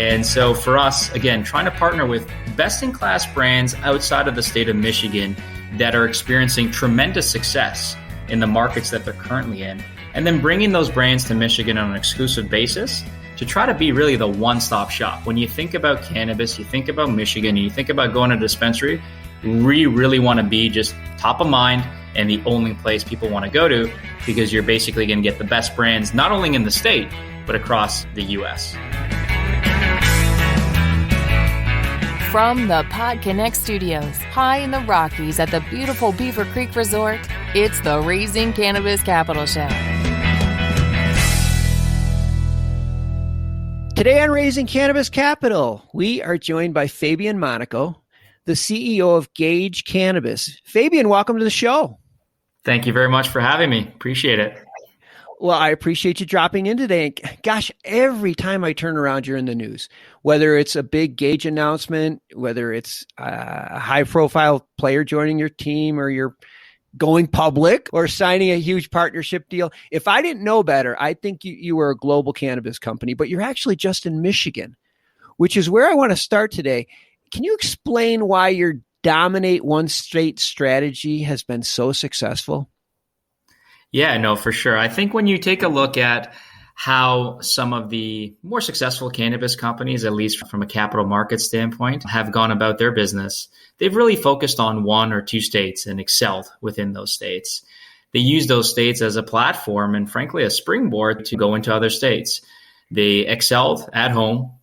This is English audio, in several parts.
And so for us, again, trying to partner with best-in-class brands outside of the state of Michigan that are experiencing tremendous success in the markets that they're currently in, and then bringing those brands to Michigan on an exclusive basis to try to be really the one-stop shop. When you think about cannabis, you think about Michigan, and you think about going to a dispensary, we really want to be just top of mind and the only place people want to go to, because you're basically going to get the best brands, not only in the state, but across the U.S. From the PodCONX studios, high in the Rockies at the beautiful Beaver Creek Resort, it's the Raising Cannabis Capital Show. Today on Raising Cannabis Capital, we are joined by Fabian-Monaco, the CEO of Gage-Cannabis. Fabian, welcome to the show. Thank you very much for having me. Appreciate it. Well, I appreciate you dropping in today. Gosh, every time I turn around, you're in the news, whether it's a big Gage announcement, whether it's a high-profile player joining your team, or you're going public or signing a huge partnership deal. If I didn't know better, I'd think you were a global cannabis company, but you're actually just in Michigan, which is where I want to start today. Can you explain why your dominate one state strategy has been so successful? Yeah, no, for sure. I think when you take a look at how some of the more successful cannabis companies, at least from a capital market standpoint, have gone about their business, they've really focused on one or two states and excelled within those states. They use those states as a platform and, frankly, a springboard to go into other states. They excelled at home,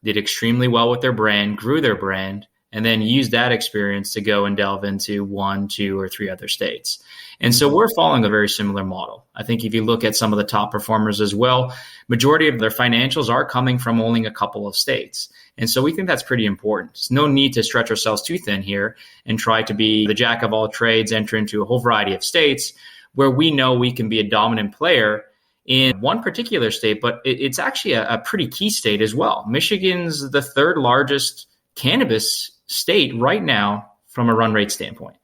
did extremely well with their brand, grew their brand, and then used that experience to go and delve into one, two, or three other states. And so we're following a very similar model. I think if you look at some of the top performers as well, majority of their financials are coming from owning a couple of states. And so we think that's pretty important. There's no need to stretch ourselves too thin here and try to be the jack of all trades, enter into a whole variety of states where we know we can be a dominant player in one particular state, but it's actually a pretty key state as well. Michigan's the third largest cannabis state right now from a run rate standpoint,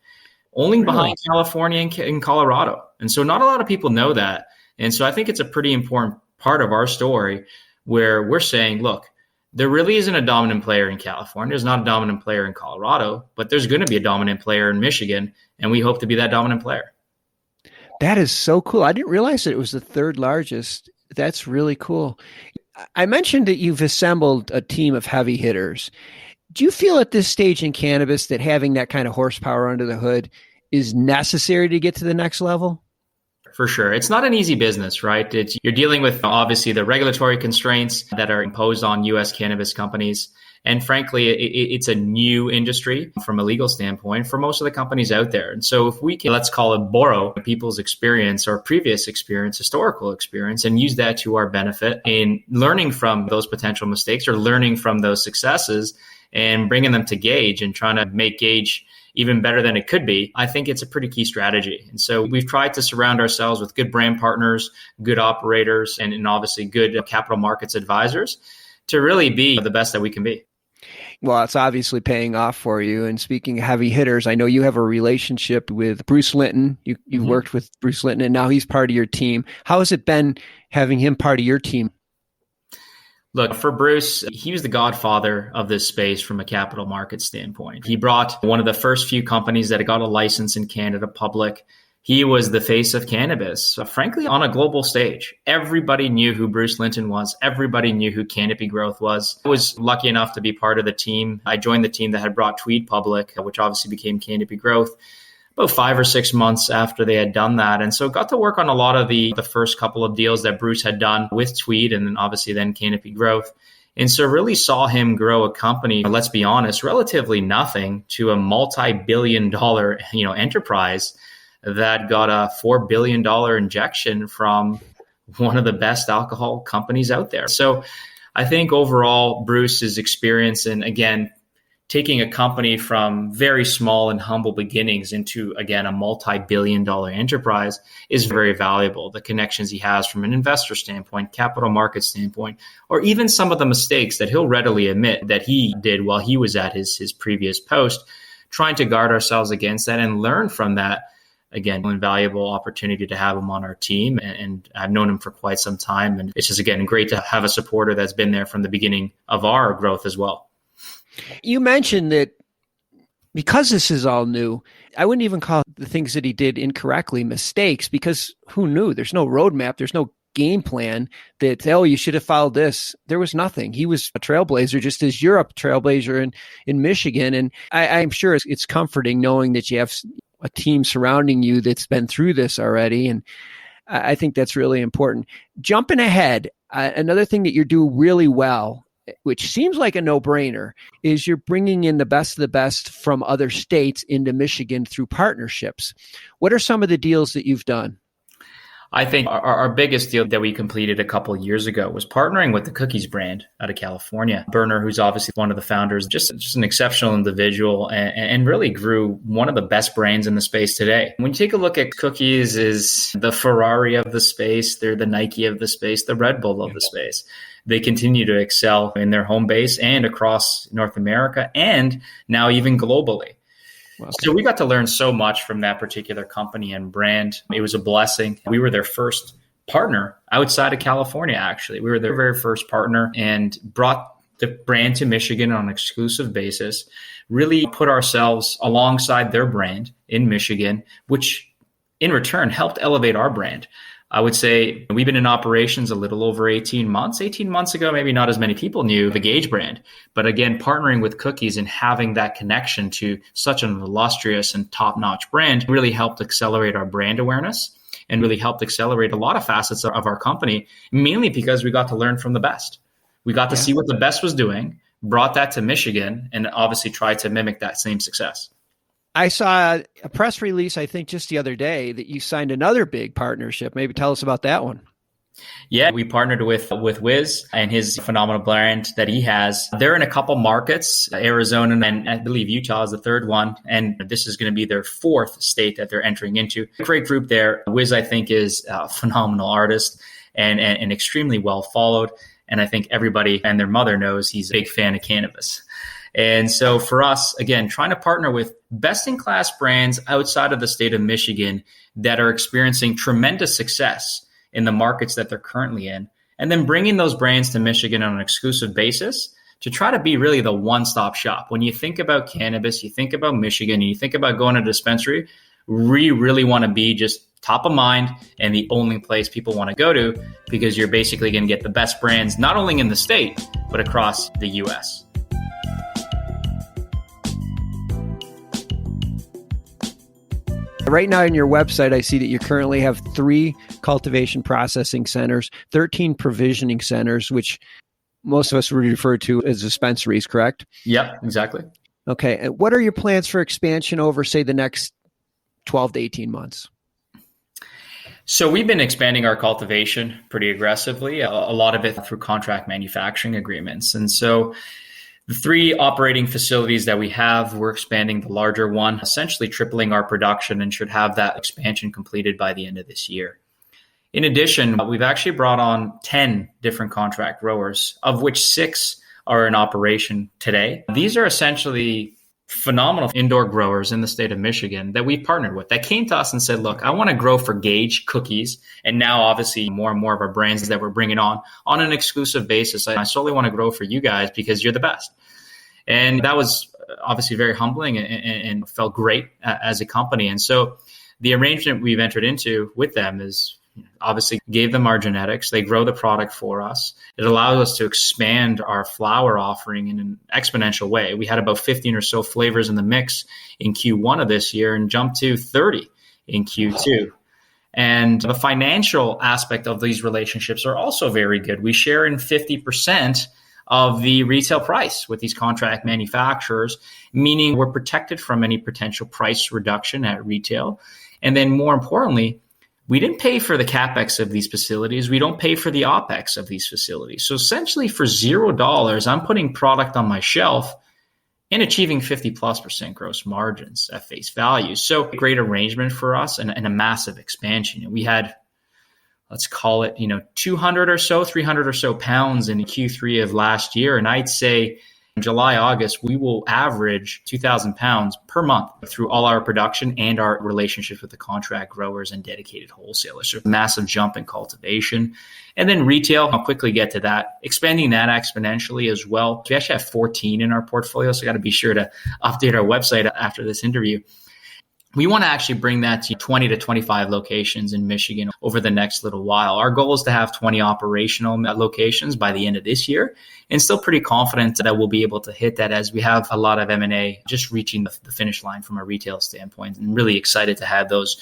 only behind California and Colorado. And so not a lot of people know that. And so I think it's a pretty important part of our story where we're saying, look, there really isn't a dominant player in California. There's not a dominant player in Colorado, but there's going to be a dominant player in Michigan. And we hope to be that dominant player. That is so cool. I didn't realize that it was the third largest. That's really cool. I mentioned that you've assembled a team of heavy hitters. Do you feel at this stage in cannabis that having that kind of horsepower under the hood is necessary to get to the next level? For sure. It's not an easy business, right? You're dealing with obviously the regulatory constraints that are imposed on U.S. cannabis companies. And frankly, it's a new industry from a legal standpoint for most of the companies out there. And so if we can, let's call it, borrow people's experience or previous experience, historical experience, and use that to our benefit in learning from those potential mistakes or learning from those successes and bringing them to Gage and trying to make Gage even better than it could be, I think it's a pretty key strategy. And so we've tried to surround ourselves with good brand partners, good operators, and obviously good capital markets advisors to really be the best that we can be. Well, it's obviously paying off for you. And speaking of heavy hitters, I know you have a relationship with Bruce Linton. You've worked with Bruce Linton, and now he's part of your team. How has it been having him part of your team? Look, for Bruce, he was the godfather of this space from a capital market standpoint. He brought one of the first few companies that got a license in Canada public. He was the face of cannabis, frankly, on a global stage. Everybody knew who Bruce Linton was. Everybody knew who Canopy Growth was. I was lucky enough to be part of the team. I joined the team that had brought Tweed public, which obviously became Canopy Growth, about 5 or 6 months after they had done that. And so got to work on a lot of the first couple of deals that Bruce had done with Tweed and then obviously then Canopy Growth. And so really saw him grow a company, let's be honest, relatively nothing to a multi-billion-dollar, enterprise that got a $4 billion injection from one of the best alcohol companies out there. So I think overall, Bruce's experience and, again, taking a company from very small and humble beginnings into, again, a multi-billion-dollar enterprise is very valuable. The connections he has from an investor standpoint, capital market standpoint, or even some of the mistakes that he'll readily admit that he did while he was at his previous post, trying to guard ourselves against that and learn from that. again, invaluable opportunity to have him on our team. And I've known him for quite some time. And it's just, again, great to have a supporter that's been there from the beginning of our growth as well. You mentioned that because this is all new, I wouldn't even call the things that he did incorrectly mistakes, because who knew? There's no roadmap. There's no game plan that, oh, you should have followed this. There was nothing. He was a trailblazer, just as you're a trailblazer in Michigan. And I'm sure it's comforting knowing that you have a team surrounding you that's been through this already. And I think that's really important. Jumping ahead, another thing that you do really well, which seems like a no-brainer, is you're bringing in the best of the best from other states into Michigan through partnerships. What are some of the deals that you've done? I think our biggest deal that we completed a couple of years ago was partnering with the Cookies brand out of California. Berner, who's obviously one of the founders, just an exceptional individual, and really grew one of the best brands in the space today. When you take a look at Cookies, is the Ferrari of the space, they're the Nike of the space, the Red Bull of the space. They continue to excel in their home base and across North America and now even globally. Okay. So we got to learn so much from that particular company and brand. It was a blessing. We were their first partner outside of California, actually. We were their very first partner and brought the brand to Michigan on an exclusive basis, really put ourselves alongside their brand in Michigan, which in return helped elevate our brand. I would say we've been in operations a little over 18 months. 18 months ago, maybe not as many people knew the Gage brand. But again, partnering with Cookies and having that connection to such an illustrious and top-notch brand really helped accelerate our brand awareness and really helped accelerate a lot of facets of our company, mainly because we got to learn from the best. We got to see what the best was doing, brought that to Michigan, and obviously tried to mimic that same success. I saw a press release, I think just the other day, that you signed another big partnership. Maybe tell us about that one. Yeah, we partnered with Wiz and his phenomenal brand that he has. They're in a couple markets, Arizona, and I believe Utah is the third one. And this is going to be their fourth state that they're entering into. Great group there. Wiz, I think, is a phenomenal artist and extremely well followed. And I think everybody and their mother knows he's a big fan of cannabis. And so for us, again, trying to partner with best-in-class brands outside of the state of Michigan that are experiencing tremendous success in the markets that they're currently in, and then bringing those brands to Michigan on an exclusive basis to try to be really the one-stop shop. When you think about cannabis, you think about Michigan, and you think about going to a dispensary, we really want to be just top of mind and the only place people want to go to, because you're basically going to get the best brands, not only in the state, but across the U.S. Right now on your website, I see that you currently have 3 cultivation processing centers, 13 provisioning centers, which most of us would refer to as dispensaries, correct? Yep, exactly. Okay. And what are your plans for expansion over, say, the next 12 to 18 months? So we've been expanding our cultivation pretty aggressively, a lot of it through contract manufacturing agreements. And so the 3 operating facilities that we have, we're expanding the larger one, essentially tripling our production, and should have that expansion completed by the end of this year. In addition, we've actually brought on 10 different contract growers, of which 6 are in operation today. These are essentially phenomenal indoor growers in the state of Michigan that we've partnered with, that came to us and said, look, I want to grow for Gage Cookies. And now obviously more and more of our brands that we're bringing on an exclusive basis. I solely want to grow for you guys because you're the best. And that was obviously very humbling and felt great as a company. And so the arrangement we've entered into with them is obviously gave them our genetics. They grow the product for us. It allows us to expand our flower offering in an exponential way. We had about 15 or so flavors in the mix in Q1 of this year and jumped to 30 in Q2. And the financial aspect of these relationships are also very good. We share in 50% of the retail price with these contract manufacturers, meaning we're protected from any potential price reduction at retail. And then more importantly, we didn't pay for the CapEx of these facilities. We don't pay for the OpEx of these facilities. So essentially for $0, I'm putting product on my shelf and achieving 50+% gross margins at face value. So a great arrangement for us and a massive expansion. We had, let's call it, 200 or so, 300 or so pounds in Q3 of last year. And I'd say In July, August, we will average 2,000 pounds per month through all our production and our relationships with the contract growers and dedicated wholesalers. So massive jump in cultivation. And then retail, I'll quickly get to that, expanding that exponentially as well. We actually have 14 in our portfolio, so I got to be sure to update our website after this interview. We want to actually bring that to 20 to 25 locations in Michigan over the next little while. Our goal is to have 20 operational locations by the end of this year, and still pretty confident that we'll be able to hit that as we have a lot of M&A just reaching the finish line from a retail standpoint, and really excited to have those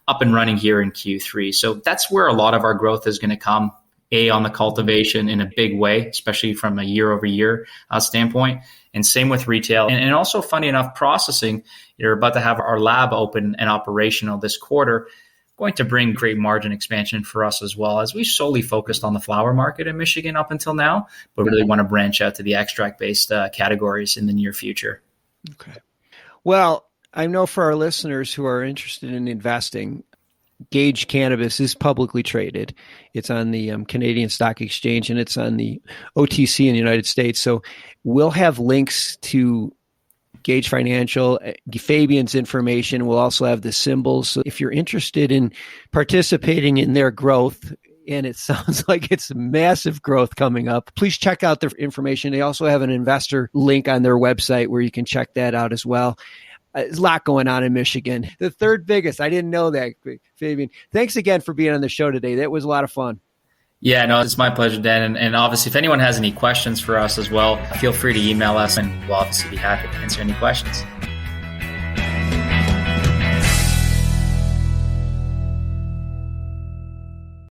up and running here in Q3. So that's where a lot of our growth is going to come, on the cultivation in a big way, especially from a year over year standpoint. And same with retail. And also, funny enough, processing. You're about to have our lab open and operational this quarter, going to bring great margin expansion for us as well, as we solely focused on the flower market in Michigan up until now, but really want to branch out to the extract-based categories in the near future. Okay. Well, I know for our listeners who are interested in investing, Gage Cannabis is publicly traded. It's on the Canadian Stock Exchange, and it's on the OTC in the United States. So we'll have links to Gage Financial, Fabian's information. We'll also have the symbols. So if you're interested in participating in their growth, and it sounds like it's massive growth coming up, please check out their information. They also have an investor link on their website where you can check that out as well. There's a lot going on in Michigan. The third biggest. I didn't know that, Fabian. Thanks again for being on the show today. That was a lot of fun. Yeah, no, it's my pleasure, Dan. And obviously, if anyone has any questions for us as well, feel free to email us, and we'll obviously be happy to answer any questions.